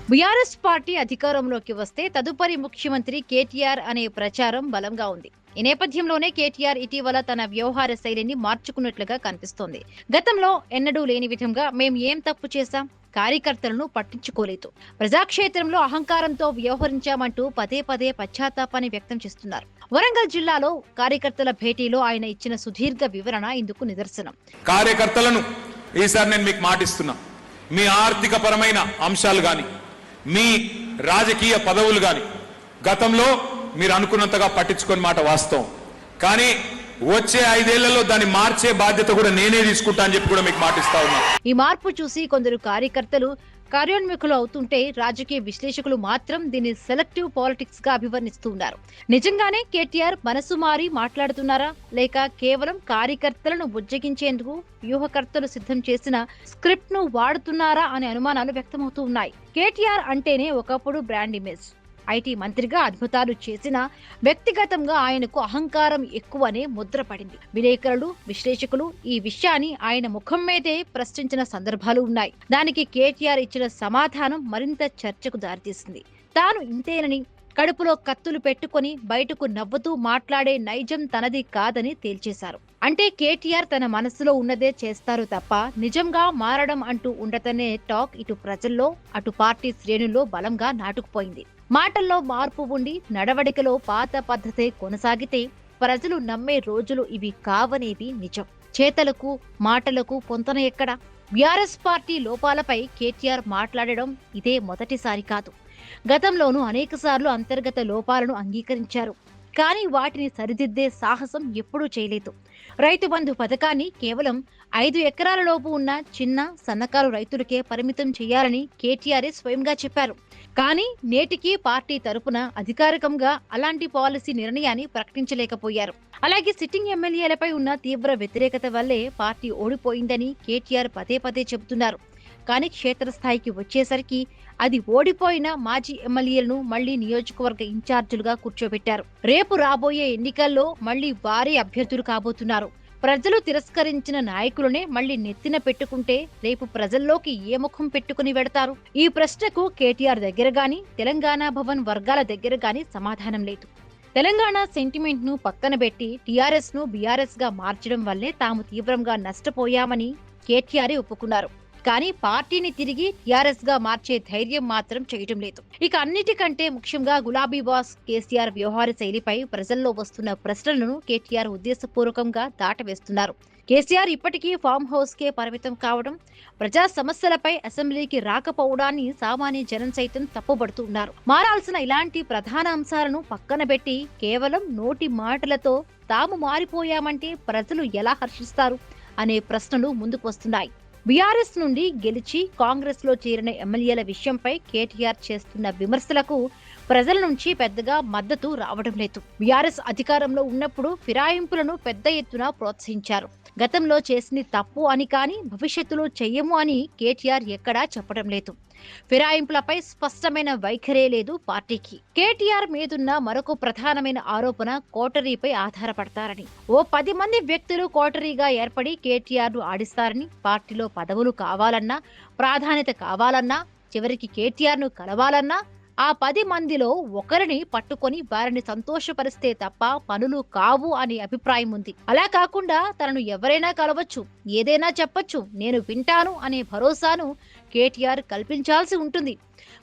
BRS party అధికారంలోకి వస్తే తదుపరి ముఖ్యమంత్రి కేటీఆర్ అనే ప్రచారం బలంగా ఉంది. ఈ నేపథ్యంలోనే కేటీఆర్ ఇటీవల తన వ్యవహార శైలిని మార్చుకున్నట్లుగా కనిపిస్తోంది. గతంలో ఎన్నడూ లేని విధంగా మేం ఏం తప్పు చేశాం, కార్యకర్తలను పట్టించుకోలేదు, ప్రజాక్షేత్రంలో అహంకారంతో వ్యవహరించామంటూ పదే పదే పశ్చాత్తాపాన్ని వ్యక్తం చేస్తున్నారు. వరంగల్ జిల్లాలో కార్యకర్తల భేటీలో ఆయన ఇచ్చిన సుదీర్ఘ వివరణ ఇందుకు నిదర్శనం. కార్యకర్తలను ఈసారి నేను మీకు మాటిస్తున్నా, మీ ఆర్థిక పరమైన అంశాలు గాని, మీ రాజకీయ పదవులు గాని గతంలో మీరు అనుకున్నంతగా పట్టించుకునే మాట వాస్తవం. కానీ వచ్చే 5 ఏళ్లలో దాన్ని మార్చే బాధ్యత కూడా నేనే తీసుకుంటా అని చెప్పి కూడా మీకు మాటిస్తా ఉన్నా. ఈ మార్పు చూసి కొందరు కార్యకర్తలు కార్యోన్ముఖులు అవుతుంటే, రాజకీయ విశ్లేషకులు మాత్రం దీన్ని సెలెక్టివ్ పాలిటిక్స్ గా అభివర్ణిస్తున్నారు. నిజంగానే కేటీఆర్ మనసు మారి మాట్లాడుతున్నారా, లేక కేవలం కార్యకర్తలను బుజ్జగించేందుకు వ్యూహకర్తలు సిద్ధం చేసిన స్క్రిప్ట్ ను వాడుతున్నారా అనే అనుమానాలు వ్యక్తమవుతూ ఉన్నాయి. కేటీఆర్ అంటేనే ఒకప్పుడు బ్రాండ్ ఇమేజ్. ఐటీ మంత్రిగా అద్భుతాలు చేసిన వ్యక్తిగతంగా ఆయనకు అహంకారం ఎక్కువనే ముద్ర పడింది. విలేకరులు, విశ్లేషకులు ఈ విషయాన్ని ఆయన ముఖం మీదే ప్రశ్నించిన సందర్భాలు ఉన్నాయి. దానికి కేటీఆర్ ఇచ్చిన సమాధానం మరింత చర్చకు దారితీసింది. తాను ఇంతేనని, కడుపులో కత్తులు పెట్టుకుని బయటకు నవ్వుతూ మాట్లాడే నైజం తనది కాదని తేల్చేశారు. అంటే కేటీఆర్ తన మనసులో ఉన్నదే చేస్తారు తప్ప నిజంగా మారడం అంటూ ఉండదనే టాక్ ఇటు ప్రజల్లో, అటు పార్టీ శ్రేణుల్లో బలంగా నాటుకుపోయింది. మాటల్లో మార్పు ఉండి నడవడికలో పాత పద్ధతే కొనసాగితే ప్రజలు నమ్మే రోజులు ఇవి కావనేది నిజం. చేతలకు మాటలకు పొంతన ఎక్కడ? బీఆర్ఎస్ పార్టీ లోపాలపై కేటీఆర్ మాట్లాడడం ఇదే మొదటిసారి కాదు. గతంలోనూ అనేకసార్లు అంతర్గత లోపాలను అంగీకరించారు. కానీ వాటిని సరిదిద్దే సాహసం ఎప్పుడూ చేయలేదు. రైతు బంధు పథకాన్ని కేవలం 5 ఎకరాల లోపు ఉన్న చిన్న, సన్నకారు రైతులకే పరిమితం చేయాలని కేటీఆర్ స్వయంగా చెప్పారు. కానీ నేటికి పార్టీ తరపున అధికారికంగా అలాంటి పాలసీ నిర్ణయాన్ని ప్రకటించలేకపోయారు. అలాగే సిట్టింగ్ ఎమ్మెల్యేలపై ఉన్న తీవ్ర వ్యతిరేకత వల్లే పార్టీ ఓడిపోయిందని కేటీఆర్ పదే పదే చెబుతున్నారు. కానీ క్షేత్రస్థాయికి వచ్చేసరికి అది ఓడిపోయిన మాజీ ఎమ్మెల్యేలను మళ్లీ నియోజకవర్గ ఇన్ఛార్జీలుగా కూర్చోబెట్టారు. రేపు రాబోయే ఎన్నికల్లో మళ్లీ వారే అభ్యర్థులు కాబోతున్నారు. ప్రజలు తిరస్కరించిన నాయకులనే మళ్లీ నెత్తిన పెట్టుకుంటే రేపు ప్రజల్లోకి ఏ ముఖం పెట్టుకుని వెడతారు? ఈ ప్రశ్నకు కేటీఆర్ దగ్గర గాని, తెలంగాణ భవన్ వర్గాల దగ్గర గాని సమాధానం లేదు. తెలంగాణ సెంటిమెంట్ ను పక్కన పెట్టి టీఆర్ఎస్ ను బీఆర్ఎస్ గా మార్చడం వల్లే తాము తీవ్రంగా నష్టపోయామని కేటీఆర్ ఒప్పుకున్నారు. కానీ పార్టీని తిరిగి టీఆర్ఎస్ గా మార్చే ధైర్యం మాత్రం చేయటం లేదు. ఇక అన్నిటికంటే ముఖ్యంగా గులాబీ బాస్ కేసీఆర్ వ్యవహార శైలిపై ప్రజల్లో వస్తున్న ప్రశ్నలను కేటీఆర్ ఉద్దేశపూర్వకంగా దాటవేస్తున్నారు. కేసీఆర్ ఇప్పటికీ ఫామ్ హౌస్ కే పరిమితం కావడం, ప్రజా సమస్యలపై అసెంబ్లీకి రాకపోవడాన్ని సామాన్య జనం సైతం తప్పుబడుతున్నారు. మారాల్సిన ఇలాంటి ప్రధాన అంశాలను పక్కన పెట్టి కేవలం నోటి మాటలతో తాము మారిపోయామంటే ప్రజలు ఎలా హర్షిస్తారు అనే ప్రశ్నలు ముందుకు వస్తున్నాయి. బీఆర్ఎస్ నుండి గెలిచి కాంగ్రెస్ లో చేరిన ఎమ్మెల్యేల విషయంపై కేటీఆర్ చేస్తున్న విమర్శలకు ప్రజల నుంచి పెద్దగా మద్దతు రావడం లేదు. బీఆర్ఎస్ అధికారంలో ఉన్నప్పుడు ఫిరాయింపులను పెద్ద ఎత్తున ప్రోత్సహించారు. గతంలో చేసింది తప్పు అని, కానీ భవిష్యత్తులో చెయ్యము అని కేటీఆర్ ఎక్కడా చెప్పడం లేదు. ఫిరాయింపులపై స్పష్టమైన వైఖరే లేదు పార్టీకి. కేటీఆర్ మీదున్న మరొక ప్రధానమైన ఆరోపణ కోటరీపై ఆధారపడతారని. ఓ 10 మంది వ్యక్తులు కోటరీగా ఏర్పడి కేటీఆర్ ను ఆడిస్తారని, పార్టీలో పదవులు కావాలన్నా, ప్రాధాన్యత కావాలన్నా, చివరికి కేటీఆర్ ను కలవాలన్నా ఆ 10 మందిలో ఒకరిని పట్టుకొని వారిని సంతోషపరిస్తే తప్ప పనులు కావు అనే అభిప్రాయం ఉంది. అలా కాకుండా తనను ఎవరైనా కలవచ్చు, ఏదైనా చెప్పొచ్చు, నేను వింటాను అనే భరోసాను కేటీఆర్ కల్పించాల్సి ఉంటుంది.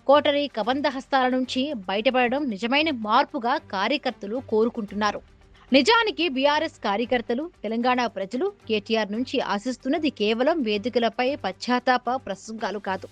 కోటరీ కబంధ హస్తాల నుంచి బయటపడడం నిజమైన మార్పుగా కార్యకర్తలు కోరుకుంటున్నారు. నిజానికి బీఆర్ఎస్ కార్యకర్తలు, తెలంగాణ ప్రజలు కేటీఆర్ నుంచి ఆశిస్తున్నది కేవలం వేదికలపై పశ్చాత్తాప ప్రసంగాలు కాదు.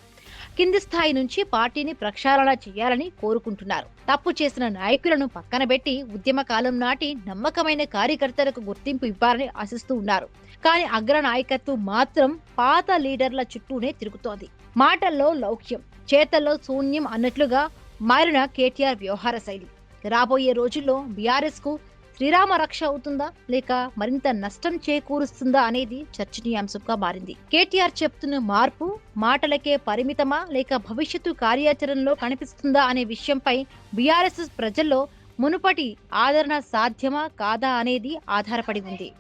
కింది స్థాయి నుంచి పార్టీని ప్రక్షాళన చేయాలని కోరుకుంటున్నారు. తప్పు చేసిన నాయకులను పక్కన పెట్టి ఉద్యమకాలం నాటి నమ్మకమైన కార్యకర్తలకు గుర్తింపు ఇవ్వాలని ఆశిస్తూ ఉన్నారు. కానీ అగ్ర నాయకత్వం మాత్రం పాత లీడర్ల చుట్టూనే తిరుగుతోంది. మాటల్లో లౌక్యం, చేతల్లో శూన్యం అన్నట్లుగా మారిన కేటీఆర్ వ్యవహార శైలి రాబోయే రోజుల్లో బీఆర్ఎస్ కు శ్రీరామ రక్ష అవుతుందా, లేక మరింత నష్టం చేకూరుస్తుందా అనేది చర్చనీయాంశంగా మారింది. కేటీఆర్ చెప్తున్న మార్పు మాటలకే పరిమితమా, లేక భవిష్యత్తు కార్యాచరణలో కనిపిస్తుందా అనే విషయంపై బీఆర్ఎస్ ప్రజల్లో మునుపటి ఆదరణ సాధ్యమా కాదా అనేది ఆధారపడి ఉంది.